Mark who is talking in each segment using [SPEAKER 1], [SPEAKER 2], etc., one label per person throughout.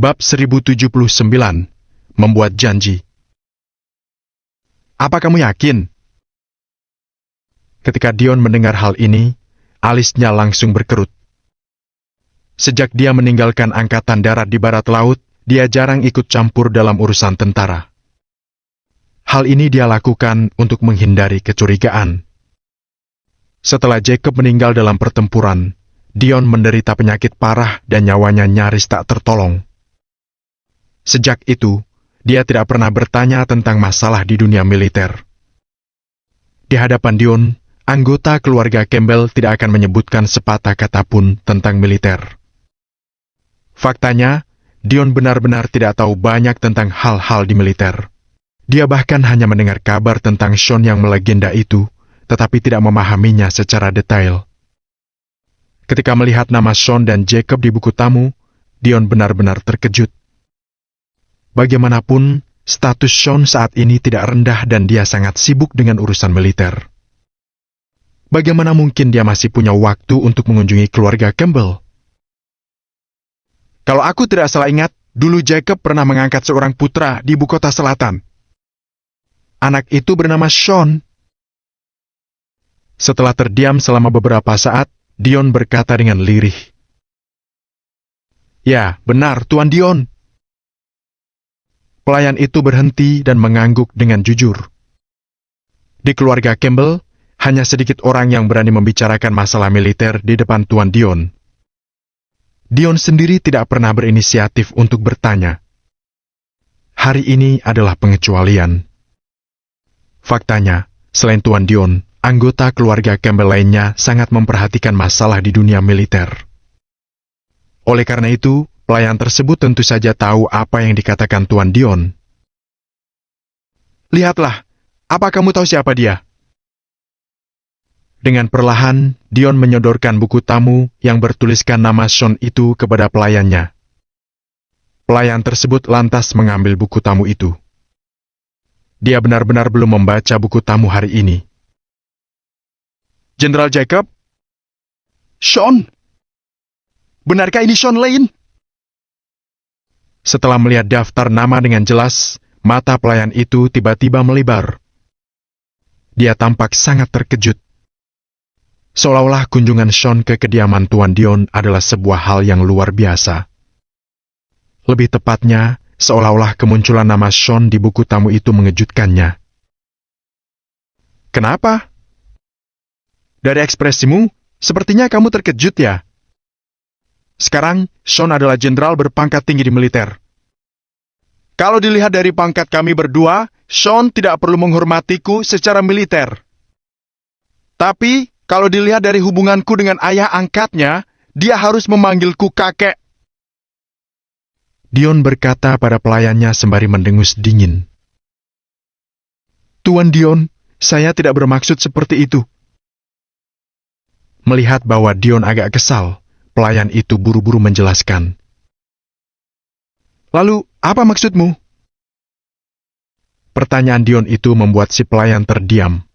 [SPEAKER 1] Bab 1079. Membuat janji. Apa kamu yakin? Ketika Dion mendengar hal ini, alisnya langsung berkerut. Sejak dia meninggalkan angkatan darat di barat laut, dia jarang ikut campur dalam urusan tentara. Hal ini dia lakukan untuk menghindari kecurigaan. Setelah Jacob meninggal dalam pertempuran, Dion menderita penyakit parah dan nyawanya nyaris tak tertolong. Sejak itu, dia tidak pernah bertanya tentang masalah di dunia militer. Di hadapan Dion, anggota keluarga Campbell tidak akan menyebutkan sepatah kata pun tentang militer. Faktanya, Dion benar-benar tidak tahu banyak tentang hal-hal di militer. Dia bahkan hanya mendengar kabar tentang Sean yang melegenda itu, tetapi tidak memahaminya secara detail. Ketika melihat nama Sean dan Jacob di buku tamu, Dion benar-benar terkejut. Bagaimanapun, status Sean saat ini tidak rendah dan dia sangat sibuk dengan urusan militer. Bagaimana mungkin dia masih punya waktu untuk mengunjungi keluarga Campbell? Kalau aku tidak salah ingat, dulu Jacob pernah mengangkat seorang putra di ibu kota selatan. Anak itu bernama Sean. Setelah terdiam selama beberapa saat, Dion berkata dengan lirih. Ya, benar, Tuan Dion. Pelayan itu berhenti dan mengangguk dengan jujur. Di keluarga Campbell, hanya sedikit orang yang berani membicarakan masalah militer di depan Tuan Dion. Dion sendiri tidak pernah berinisiatif untuk bertanya. Hari ini adalah pengecualian. Faktanya, selain Tuan Dion, anggota keluarga Campbell lainnya sangat memperhatikan masalah di dunia militer. Oleh karena itu, pelayan tersebut tentu saja tahu apa yang dikatakan Tuan Dion. Lihatlah, apa kamu tahu siapa dia? Dengan perlahan, Dion menyodorkan buku tamu yang bertuliskan nama Sean itu kepada pelayannya. Pelayan tersebut lantas mengambil buku tamu itu. Dia benar-benar belum membaca buku tamu hari ini. Jenderal Jacob? Sean? Benarkah ini Sean Lane? Setelah melihat daftar nama dengan jelas, mata pelayan itu tiba-tiba melebar. Dia tampak sangat terkejut. Seolah-olah kunjungan Sean ke kediaman Tuan Dion adalah sebuah hal yang luar biasa. Lebih tepatnya, seolah-olah kemunculan nama Sean di buku tamu itu mengejutkannya. Kenapa? Dari ekspresimu, sepertinya kamu terkejut ya? Sekarang, Sean adalah jenderal berpangkat tinggi di militer. Kalau dilihat dari pangkat kami berdua, Sean tidak perlu menghormatiku secara militer. Tapi, kalau dilihat dari hubunganku dengan ayah angkatnya, dia harus memanggilku kakek. Dion berkata pada pelayannya sembari mendengus dingin. Tuan Dion, saya tidak bermaksud seperti itu. Melihat bahwa Dion agak kesal, pelayan itu buru-buru menjelaskan. Lalu, apa maksudmu? Pertanyaan Dion itu membuat si pelayan terdiam.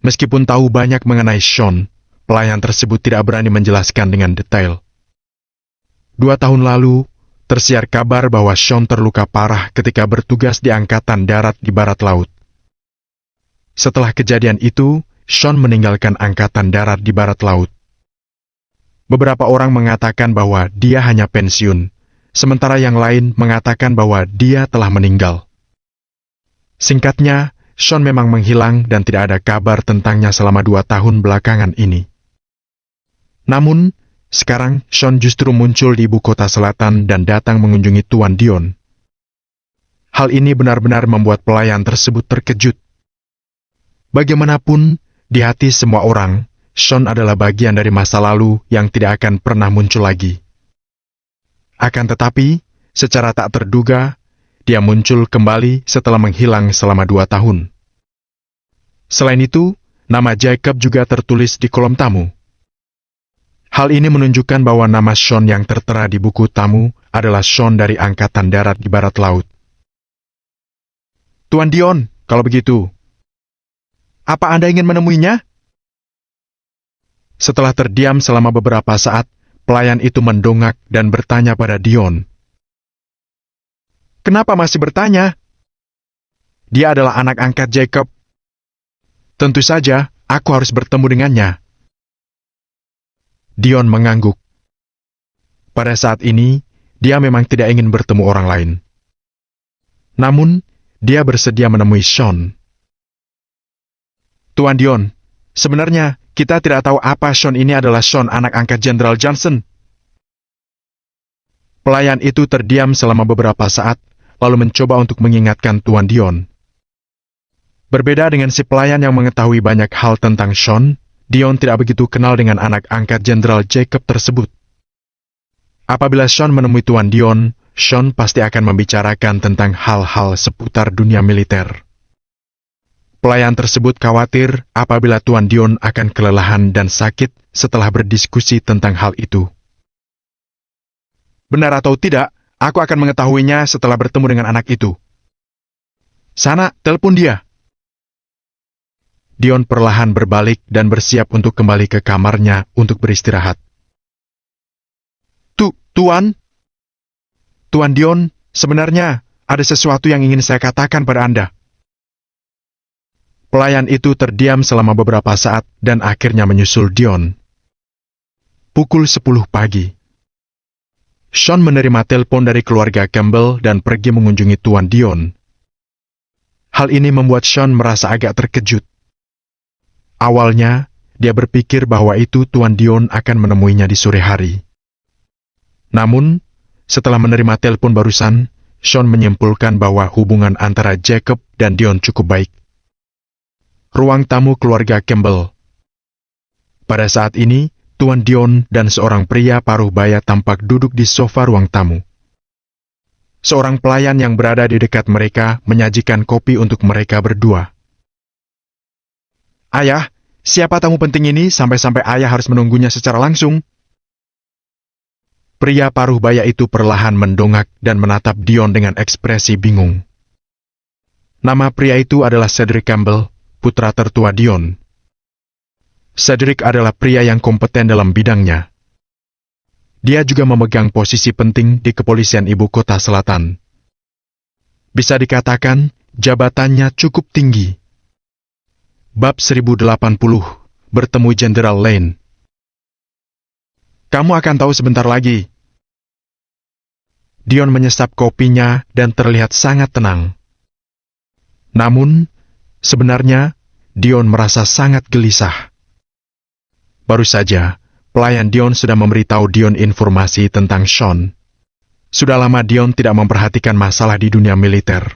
[SPEAKER 1] Meskipun tahu banyak mengenai Sean, pelayan tersebut tidak berani menjelaskan dengan detail. 2 tahun lalu, tersiar kabar bahwa Sean terluka parah ketika bertugas di angkatan darat di barat laut. Setelah kejadian itu, Sean meninggalkan angkatan darat di barat laut. Beberapa orang mengatakan bahwa dia hanya pensiun, sementara yang lain mengatakan bahwa dia telah meninggal. Singkatnya, Sean memang menghilang dan tidak ada kabar tentangnya selama 2 tahun belakangan ini. Namun, sekarang Sean justru muncul di ibu kota selatan dan datang mengunjungi Tuan Dion. Hal ini benar-benar membuat pelayan tersebut terkejut. Bagaimanapun, di hati semua orang, Sean adalah bagian dari masa lalu yang tidak akan pernah muncul lagi. Akan tetapi, secara tak terduga, dia muncul kembali setelah menghilang selama 2 tahun. Selain itu, nama Jacob juga tertulis di kolom tamu. Hal ini menunjukkan bahwa nama Sean yang tertera di buku tamu adalah Sean dari angkatan darat di barat laut. Tuan Dion, kalau begitu, apa Anda ingin menemuinya? Setelah terdiam selama beberapa saat, pelayan itu mendongak dan bertanya pada Dion, Kenapa masih bertanya? Dia adalah anak angkat Jacob. Tentu saja, aku harus bertemu dengannya. Dion mengangguk. Pada saat ini, dia memang tidak ingin bertemu orang lain. Namun, dia bersedia menemui Sean. Tuan Dion, sebenarnya kita tidak tahu apa Sean ini adalah Sean anak angkat Jenderal Johnson. Pelayan itu terdiam selama beberapa saat, lalu mencoba untuk mengingatkan Tuan Dion. Berbeda dengan si pelayan yang mengetahui banyak hal tentang Sean, Dion tidak begitu kenal dengan anak angkat Jenderal Jacob tersebut. Apabila Sean menemui Tuan Dion, Sean pasti akan membicarakan tentang hal-hal seputar dunia militer. Pelayan tersebut khawatir apabila Tuan Dion akan kelelahan dan sakit setelah berdiskusi tentang hal itu. Benar atau tidak, aku akan mengetahuinya setelah bertemu dengan anak itu. Sana, telepon dia. Dion perlahan berbalik dan bersiap untuk kembali ke kamarnya untuk beristirahat. Tuan? Tuan Dion, sebenarnya ada sesuatu yang ingin saya katakan pada Anda. Pelayan itu terdiam selama beberapa saat dan akhirnya menyusul Dion. Pukul 10 pagi. Sean menerima telepon dari keluarga Campbell dan pergi mengunjungi Tuan Dion. Hal ini membuat Sean merasa agak terkejut. Awalnya, dia berpikir bahwa itu Tuan Dion akan menemuinya di sore hari. Namun, setelah menerima telepon barusan, Sean menyimpulkan bahwa hubungan antara Jacob dan Dion cukup baik. Ruang tamu keluarga Campbell. Pada saat ini, Tuan Dion dan seorang pria paruh baya tampak duduk di sofa ruang tamu. Seorang pelayan yang berada di dekat mereka menyajikan kopi untuk mereka berdua. Ayah, siapa tamu penting ini sampai-sampai ayah harus menunggunya secara langsung? Pria paruh baya itu perlahan mendongak dan menatap Dion dengan ekspresi bingung. Nama pria itu adalah Cedric Campbell, putra tertua Dion. Cedric adalah pria yang kompeten dalam bidangnya. Dia juga memegang posisi penting di kepolisian ibu kota selatan. Bisa dikatakan, jabatannya cukup tinggi. Bab 1080, bertemu Jenderal Lane. Kamu akan tahu sebentar lagi. Dion menyesap kopinya dan terlihat sangat tenang. Namun, sebenarnya, Dion merasa sangat gelisah. Baru saja, pelayan Dion sudah memberitahu Dion informasi tentang Sean. Sudah lama Dion tidak memperhatikan masalah di dunia militer.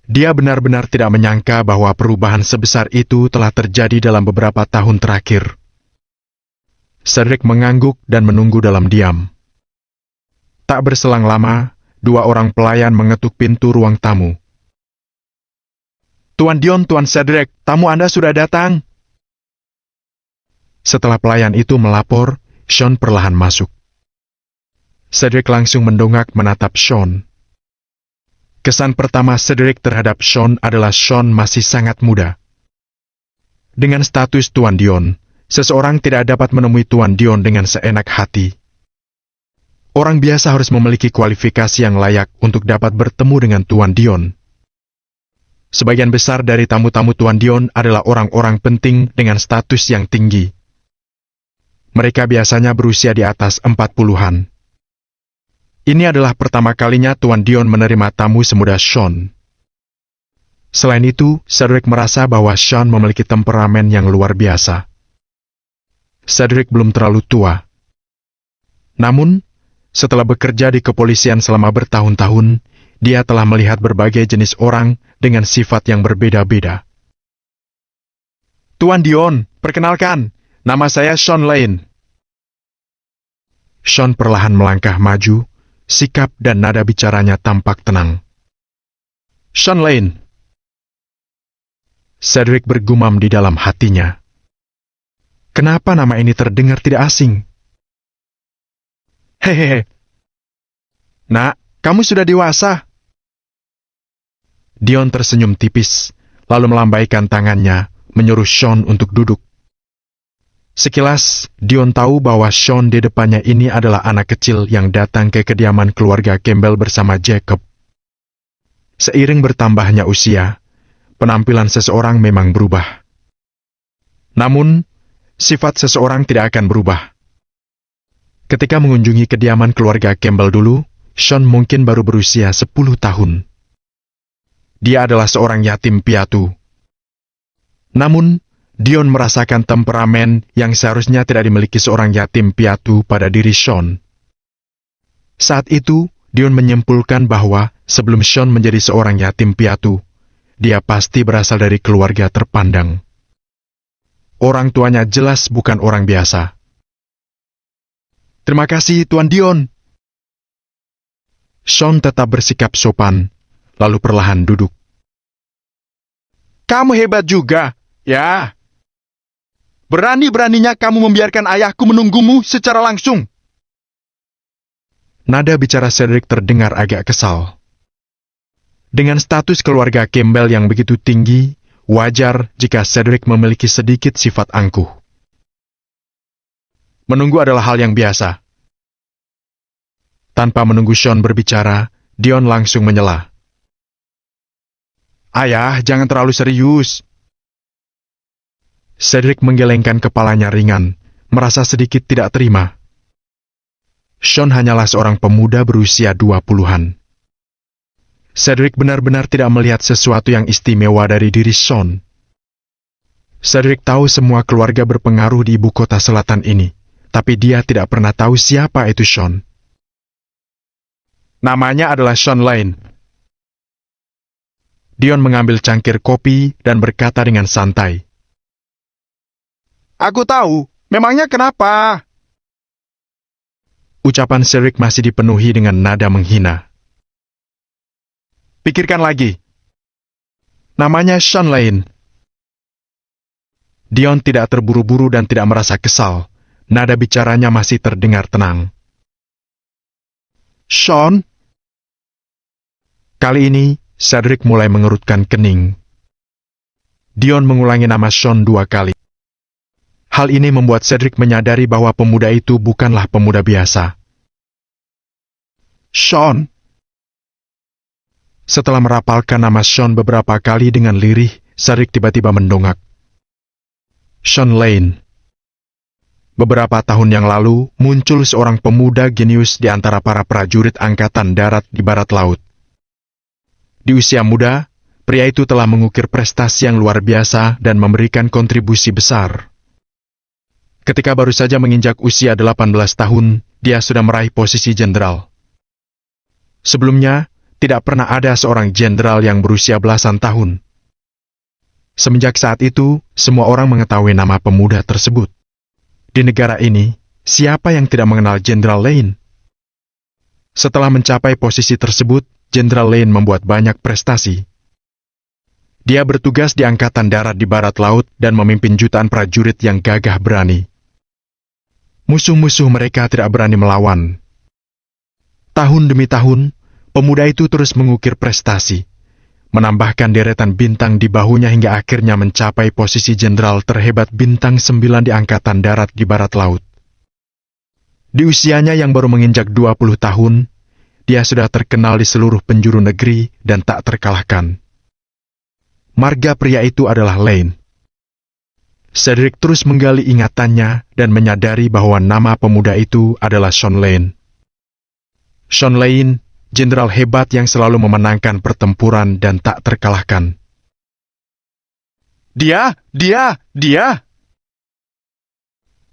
[SPEAKER 1] Dia benar-benar tidak menyangka bahwa perubahan sebesar itu telah terjadi dalam beberapa tahun terakhir. Cedric mengangguk dan menunggu dalam diam. Tak berselang lama, dua orang pelayan mengetuk pintu ruang tamu. Tuan Dion, Tuan Cedric, tamu Anda sudah datang. Setelah pelayan itu melapor, Sean perlahan masuk. Cedric langsung mendongak menatap Sean. Kesan pertama Cedric terhadap Sean adalah Sean masih sangat muda. Dengan status Tuan Dion, seseorang tidak dapat menemui Tuan Dion dengan seenak hati. Orang biasa harus memiliki kualifikasi yang layak untuk dapat bertemu dengan Tuan Dion. Sebagian besar dari tamu-tamu Tuan Dion adalah orang-orang penting dengan status yang tinggi. Mereka biasanya berusia di atas 40-an. Ini adalah pertama kalinya Tuan Dion menerima tamu semuda Sean. Selain itu, Cedric merasa bahwa Sean memiliki temperamen yang luar biasa. Cedric belum terlalu tua. Namun, setelah bekerja di kepolisian selama bertahun-tahun, dia telah melihat berbagai jenis orang dengan sifat yang berbeda-beda. Tuan Dion, perkenalkan, nama saya Sean Lane. Sean perlahan melangkah maju, sikap dan nada bicaranya tampak tenang. Sean Lane. Cedric bergumam di dalam hatinya. Kenapa nama ini terdengar tidak asing? Hehehe. Nak, kamu sudah dewasa. Dion tersenyum tipis, lalu melambaikan tangannya, menyuruh Sean untuk duduk. Sekilas, Dion tahu bahwa Sean di depannya ini adalah anak kecil yang datang ke kediaman keluarga Campbell bersama Jacob. Seiring bertambahnya usia, penampilan seseorang memang berubah. Namun, sifat seseorang tidak akan berubah. Ketika mengunjungi kediaman keluarga Campbell dulu, Sean mungkin baru berusia 10 tahun. Dia adalah seorang yatim piatu. Namun, Dion merasakan temperamen yang seharusnya tidak dimiliki seorang yatim piatu pada diri Sean. Saat itu, Dion menyimpulkan bahwa sebelum Sean menjadi seorang yatim piatu, dia pasti berasal dari keluarga terpandang. Orang tuanya jelas bukan orang biasa. Terima kasih, Tuan Dion. Sean tetap bersikap sopan, lalu perlahan duduk. Kamu hebat juga, ya. Berani-beraninya kamu membiarkan ayahku menunggumu secara langsung. Nada bicara Cedric terdengar agak kesal. Dengan status keluarga Campbell yang begitu tinggi, wajar jika Cedric memiliki sedikit sifat angkuh. Menunggu adalah hal yang biasa. Tanpa menunggu Sean berbicara, Dion langsung menyela. Ayah, jangan terlalu serius. Cedric menggelengkan kepalanya ringan, merasa sedikit tidak terima. Sean hanyalah seorang pemuda berusia 20-an. Cedric benar-benar tidak melihat sesuatu yang istimewa dari diri Sean. Cedric tahu semua keluarga berpengaruh di ibu kota selatan ini, tapi dia tidak pernah tahu siapa itu Sean. Namanya adalah Sean Lane. Dion mengambil cangkir kopi dan berkata dengan santai. Aku tahu, memangnya kenapa? Ucapan Cedric masih dipenuhi dengan nada menghina. Pikirkan lagi. Namanya Sean Lane. Dion tidak terburu-buru dan tidak merasa kesal. Nada bicaranya masih terdengar tenang. Sean? Kali ini, Cedric mulai mengerutkan kening. Dion mengulangi nama Sean 2 kali. Hal ini membuat Cedric menyadari bahwa pemuda itu bukanlah pemuda biasa. Sean. Setelah merapalkan nama Sean beberapa kali dengan lirih, Cedric tiba-tiba mendongak. Sean Lane. Beberapa tahun yang lalu, muncul seorang pemuda jenius di antara para prajurit angkatan darat di barat laut. Di usia muda, pria itu telah mengukir prestasi yang luar biasa dan memberikan kontribusi besar. Ketika baru saja menginjak usia 18 tahun, dia sudah meraih posisi jenderal. Sebelumnya, tidak pernah ada seorang jenderal yang berusia belasan tahun. Semenjak saat itu, semua orang mengetahui nama pemuda tersebut. Di negara ini, siapa yang tidak mengenal Jenderal Lane? Setelah mencapai posisi tersebut, Jenderal Lane membuat banyak prestasi. Dia bertugas di Angkatan Darat di Barat Laut dan memimpin jutaan prajurit yang gagah berani. Musuh-musuh mereka tidak berani melawan. Tahun demi tahun, pemuda itu terus mengukir prestasi, menambahkan deretan bintang di bahunya hingga akhirnya mencapai posisi jenderal terhebat bintang 9 di Angkatan Darat di Barat Laut. Di usianya yang baru menginjak 20 tahun, dia sudah terkenal di seluruh penjuru negeri dan tak terkalahkan. Marga pria itu adalah Lane. Cedric terus menggali ingatannya dan menyadari bahwa nama pemuda itu adalah Sean Lane. Sean Lane, jenderal hebat yang selalu memenangkan pertempuran dan tak terkalahkan. Dia!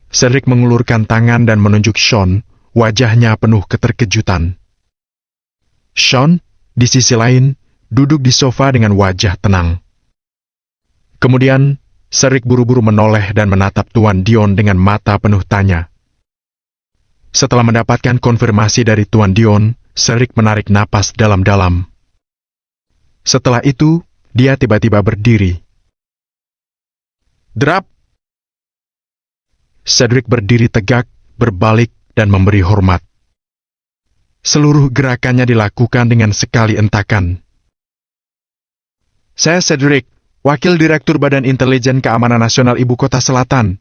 [SPEAKER 1] Cedric mengulurkan tangan dan menunjuk Sean, wajahnya penuh keterkejutan. Sean, di sisi lain, duduk di sofa dengan wajah tenang. Kemudian, Cedric buru-buru menoleh dan menatap Tuan Dion dengan mata penuh tanya. Setelah mendapatkan konfirmasi dari Tuan Dion, Cedric menarik napas dalam-dalam. Setelah itu, dia tiba-tiba berdiri. Drap! Cedric berdiri tegak, berbalik, dan memberi hormat. Seluruh gerakannya dilakukan dengan sekali entakan. Saya Cedric, Wakil Direktur Badan Intelijen Keamanan Nasional Ibu Kota Selatan.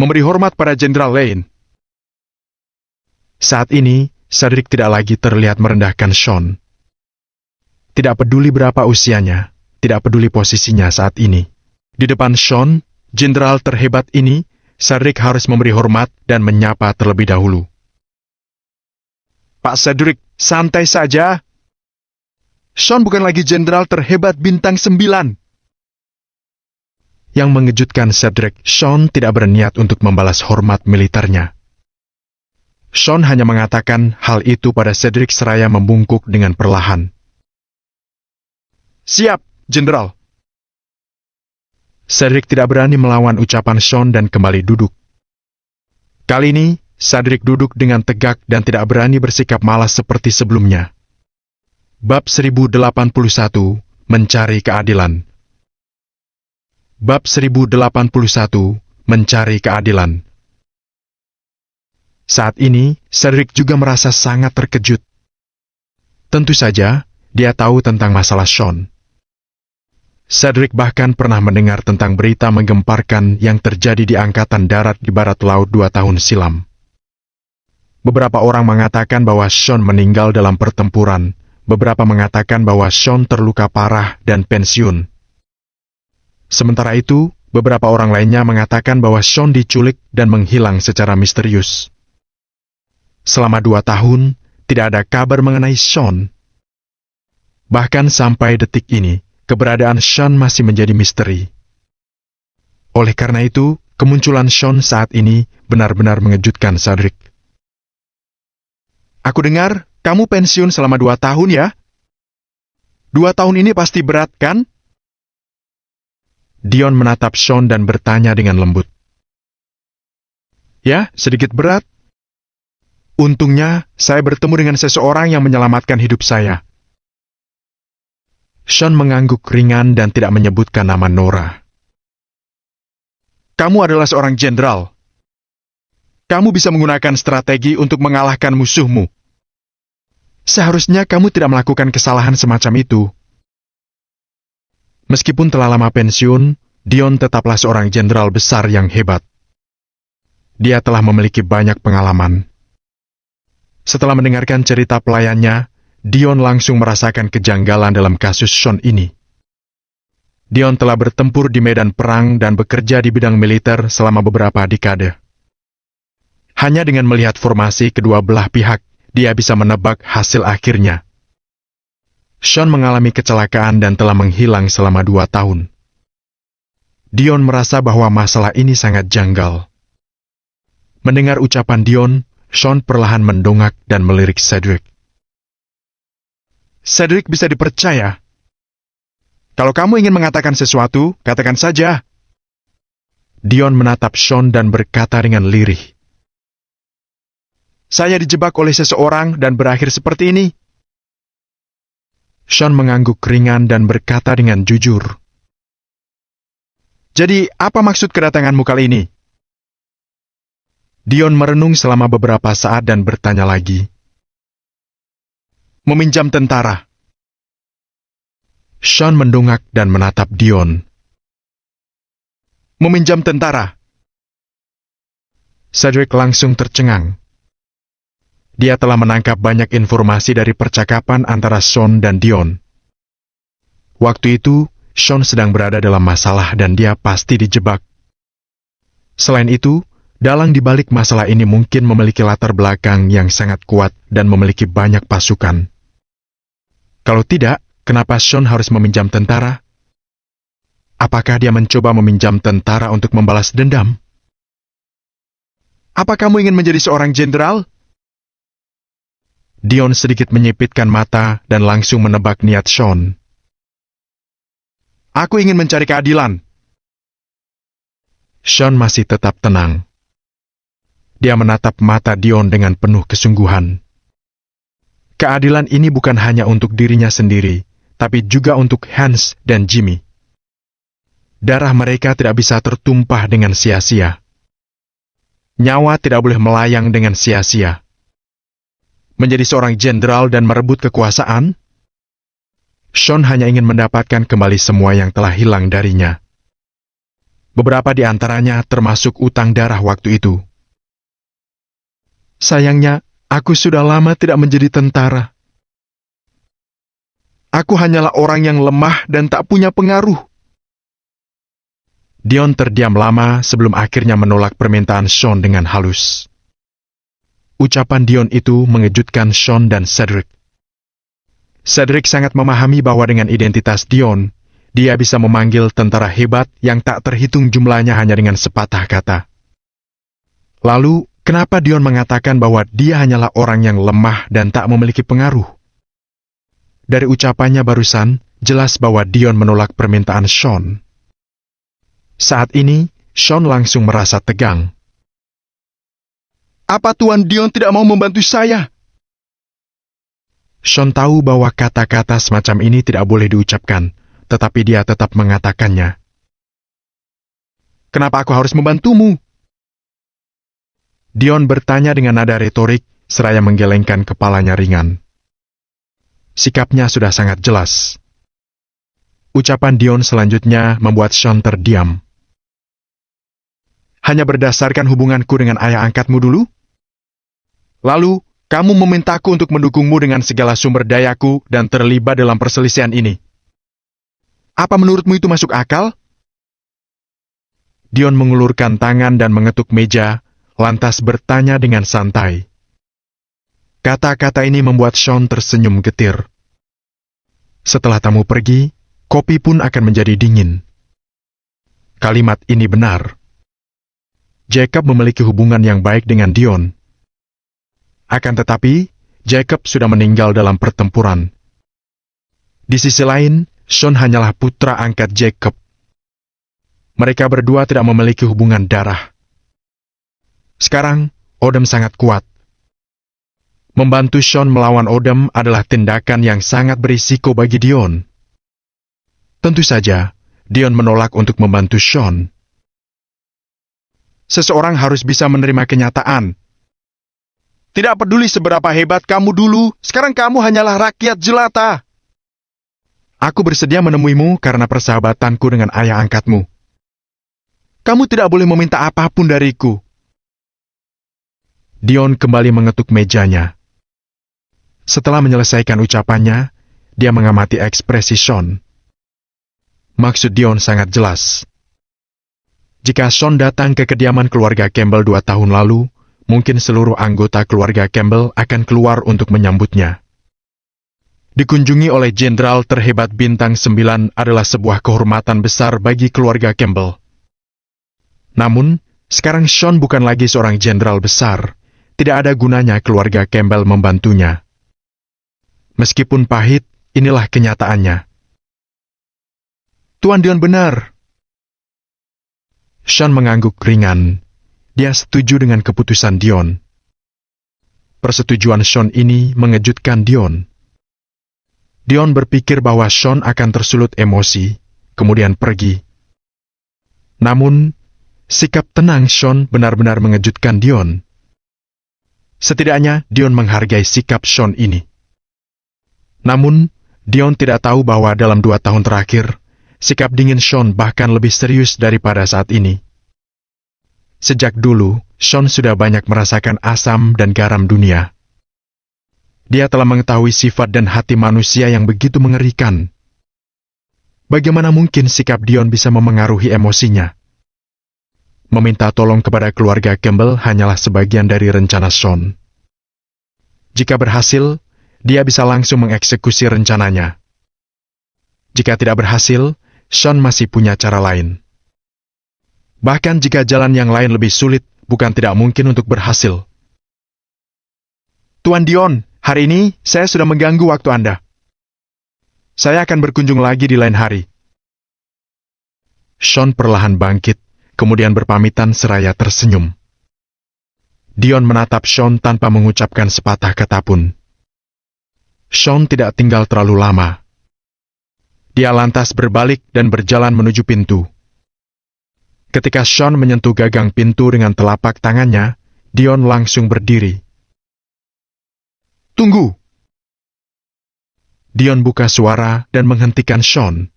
[SPEAKER 1] memberi hormat pada Jenderal Lane. Saat ini, Cedric tidak lagi terlihat merendahkan Sean. Tidak peduli berapa usianya, tidak peduli posisinya saat ini. Di depan Sean, jenderal terhebat ini, Cedric harus memberi hormat dan menyapa terlebih dahulu. Pak Cedric, santai saja. Sean bukan lagi jenderal terhebat bintang 9. Yang mengejutkan Cedric, Sean tidak berniat untuk membalas hormat militernya. Sean hanya mengatakan hal itu pada Cedric seraya membungkuk dengan perlahan. Siap, jenderal. Cedric tidak berani melawan ucapan Sean dan kembali duduk. Kali ini, Cedric duduk dengan tegak dan tidak berani bersikap malas seperti sebelumnya. Bab 1081, Mencari Keadilan. Bab 1081, Mencari Keadilan. Saat ini, Cedric juga merasa sangat terkejut. Tentu saja, dia tahu tentang masalah Sean. Cedric bahkan pernah mendengar tentang berita menggemparkan yang terjadi di Angkatan Darat di Barat Laut 2 tahun silam. Beberapa orang mengatakan bahwa Sean meninggal dalam pertempuran, beberapa mengatakan bahwa Sean terluka parah dan pensiun. Sementara itu, beberapa orang lainnya mengatakan bahwa Sean diculik dan menghilang secara misterius. Selama 2 tahun, tidak ada kabar mengenai Sean. Bahkan sampai detik ini, keberadaan Sean masih menjadi misteri. Oleh karena itu, kemunculan Sean saat ini benar-benar mengejutkan Cedric. Aku dengar, kamu pensiun selama 2 tahun ya? 2 tahun ini pasti berat, kan? Dion menatap Sean dan bertanya dengan lembut. Ya, sedikit berat. Untungnya, saya bertemu dengan seseorang yang menyelamatkan hidup saya. Sean mengangguk ringan dan tidak menyebutkan nama Nora. Kamu adalah seorang jenderal. Kamu bisa menggunakan strategi untuk mengalahkan musuhmu. Seharusnya kamu tidak melakukan kesalahan semacam itu. Meskipun telah lama pensiun, Dion tetaplah seorang jenderal besar yang hebat. Dia telah memiliki banyak pengalaman. Setelah mendengarkan cerita pelayannya, Dion langsung merasakan kejanggalan dalam kasus Sean ini. Dion telah bertempur di medan perang dan bekerja di bidang militer selama beberapa dekade. Hanya dengan melihat formasi kedua belah pihak, dia bisa menebak hasil akhirnya. Sean mengalami kecelakaan dan telah menghilang selama 2 tahun. Dion merasa bahwa masalah ini sangat janggal. Mendengar ucapan Dion, Sean perlahan mendongak dan melirik Cedric. Cedric bisa dipercaya. Kalau kamu ingin mengatakan sesuatu, katakan saja. Dion menatap Sean dan berkata dengan lirih. Saya dijebak oleh seseorang dan berakhir seperti ini. Sean mengangguk ringan dan berkata dengan jujur. Jadi, apa maksud kedatanganmu kali ini? Dion merenung selama beberapa saat dan bertanya lagi. Meminjam tentara. Sean mendongak dan menatap Dion. Meminjam tentara. Cedric langsung tercengang. Dia telah menangkap banyak informasi dari percakapan antara Sean dan Dion. Waktu itu, Sean sedang berada dalam masalah dan dia pasti dijebak. Selain itu, dalang di balik masalah ini mungkin memiliki latar belakang yang sangat kuat dan memiliki banyak pasukan. Kalau tidak, kenapa Sean harus meminjam tentara? Apakah dia mencoba meminjam tentara untuk membalas dendam? Apa kamu ingin menjadi seorang jenderal? Dion sedikit menyipitkan mata dan langsung menebak niat Sean. Aku ingin mencari keadilan. Sean masih tetap tenang. Dia menatap mata Dion dengan penuh kesungguhan. Keadilan ini bukan hanya untuk dirinya sendiri, tapi juga untuk Hans dan Jimmy. Darah mereka tidak bisa tertumpah dengan sia-sia. Nyawa tidak boleh melayang dengan sia-sia. Menjadi seorang jenderal dan merebut kekuasaan? Sean hanya ingin mendapatkan kembali semua yang telah hilang darinya. Beberapa di antaranya termasuk utang darah waktu itu. Sayangnya, aku sudah lama tidak menjadi tentara. Aku hanyalah orang yang lemah dan tak punya pengaruh. Dion terdiam lama sebelum akhirnya menolak permintaan Sean dengan halus. Ucapan Dion itu mengejutkan Sean dan Cedric. Cedric sangat memahami bahwa dengan identitas Dion, dia bisa memanggil tentara hebat yang tak terhitung jumlahnya hanya dengan sepatah kata. Lalu, kenapa Dion mengatakan bahwa dia hanyalah orang yang lemah dan tak memiliki pengaruh? Dari ucapannya barusan, jelas bahwa Dion menolak permintaan Sean. Saat ini, Sean langsung merasa tegang. Apa Tuan Dion tidak mau membantu saya? Sean tahu bahwa kata-kata semacam ini tidak boleh diucapkan, tetapi dia tetap mengatakannya. Kenapa aku harus membantumu? Dion bertanya dengan nada retorik, seraya menggelengkan kepalanya ringan. Sikapnya sudah sangat jelas. Ucapan Dion selanjutnya membuat Sean terdiam. Hanya berdasarkan hubunganku dengan ayah angkatmu dulu? Lalu, kamu memintaku untuk mendukungmu dengan segala sumber dayaku dan terlibat dalam perselisihan ini. Apa menurutmu itu masuk akal? Dion mengulurkan tangan dan mengetuk meja, lantas bertanya dengan santai. Kata-kata ini membuat Sean tersenyum getir. Setelah tamu pergi, kopi pun akan menjadi dingin. Kalimat ini benar. Jacob memiliki hubungan yang baik dengan Dion. Akan tetapi, Jacob sudah meninggal dalam pertempuran. Di sisi lain, Sean hanyalah putra angkat Jacob. Mereka berdua tidak memiliki hubungan darah. Sekarang, Odom sangat kuat. Membantu Sean melawan Odom adalah tindakan yang sangat berisiko bagi Dion. Tentu saja, Dion menolak untuk membantu Sean. Seseorang harus bisa menerima kenyataan. Tidak peduli seberapa hebat kamu dulu, sekarang kamu hanyalah rakyat jelata. Aku bersedia menemuimu karena persahabatanku dengan ayah angkatmu. Kamu tidak boleh meminta apapun dariku. Dion kembali mengetuk mejanya. Setelah menyelesaikan ucapannya, dia mengamati ekspresi Sean. Maksud Dion sangat jelas. Jika Sean datang ke kediaman keluarga Campbell 2 tahun lalu, mungkin seluruh anggota keluarga Campbell akan keluar untuk menyambutnya. Dikunjungi oleh jenderal terhebat bintang 9 adalah sebuah kehormatan besar bagi keluarga Campbell. Namun, sekarang Sean bukan lagi seorang jenderal besar. Tidak ada gunanya keluarga Campbell membantunya. Meskipun pahit, inilah kenyataannya. Tuan Dion benar. Sean mengangguk ringan. Dia setuju dengan keputusan Dion. Persetujuan Sean ini mengejutkan Dion. Dion berpikir bahwa Sean akan tersulut emosi, kemudian pergi. Namun, sikap tenang Sean benar-benar mengejutkan Dion. Setidaknya, Dion menghargai sikap Sean ini. Namun, Dion tidak tahu bahwa dalam 2 tahun terakhir, sikap dingin Sean bahkan lebih serius daripada saat ini. Sejak dulu, Sean sudah banyak merasakan asam dan garam dunia. Dia telah mengetahui sifat dan hati manusia yang begitu mengerikan. Bagaimana mungkin sikap Dion bisa memengaruhi emosinya? Meminta tolong kepada keluarga Campbell hanyalah sebagian dari rencana Sean. Jika berhasil, dia bisa langsung mengeksekusi rencananya. Jika tidak berhasil, Sean masih punya cara lain. Bahkan jika jalan yang lain lebih sulit, bukan tidak mungkin untuk berhasil. Tuan Dion, hari ini saya sudah mengganggu waktu Anda. Saya akan berkunjung lagi di lain hari. Sean perlahan bangkit, kemudian berpamitan seraya tersenyum. Dion menatap Sean tanpa mengucapkan sepatah kata pun. Sean tidak tinggal terlalu lama. Dia lantas berbalik dan berjalan menuju pintu. Ketika Sean menyentuh gagang pintu dengan telapak tangannya, Dion langsung berdiri. Tunggu! Dion buka suara dan menghentikan Sean.